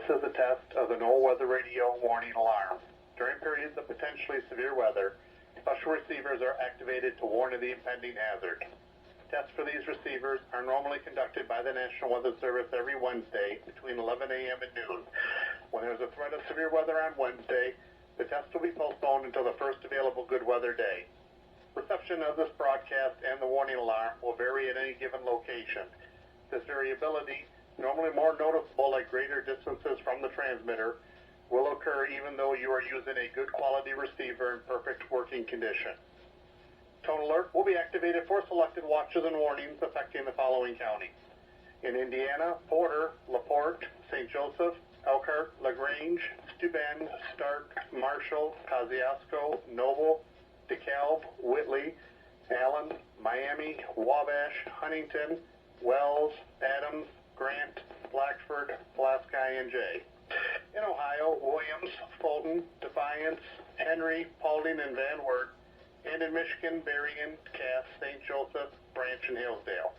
is a test of the NOAA weather radio warning alarm. During periods of potentially severe weather, special receivers are activated to warn of the impending hazard. Tests for these receivers are normally conducted by the National Weather Service every Wednesday between 11 a.m. and noon. When there's a threat of severe weather on Wednesday, the test will be postponed until the first available good weather day. Reception of this broadcast and the warning alarm will vary at any given location. This variability, normally more noticeable at greater distances from the transmitter, will occur even though you are using a good quality receiver in perfect working condition. Tone alert will be activated for selected watches and warnings affecting the following counties. In Indiana, Porter, LaPorte, St. Joseph, Elkhart, LaGrange, Steuben, Stark, Marshall, Kosciuszko, Noble, DeKalb, Whitley, Allen, Miami, Wabash, Huntington, Wells, Adams, Grant, Blacksburg, Pulaski, and Jay. In Ohio, Williams, Fulton, Defiance, Henry, Paulding, and Van Wert. And in Michigan, Berrien, Cass, St. Joseph, Branch, and Hillsdale.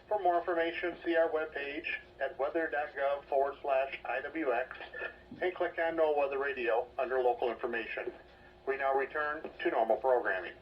For more information, see our webpage at weather.gov/IWX and click on NOAA Weather Radio under local information. We now return to normal programming.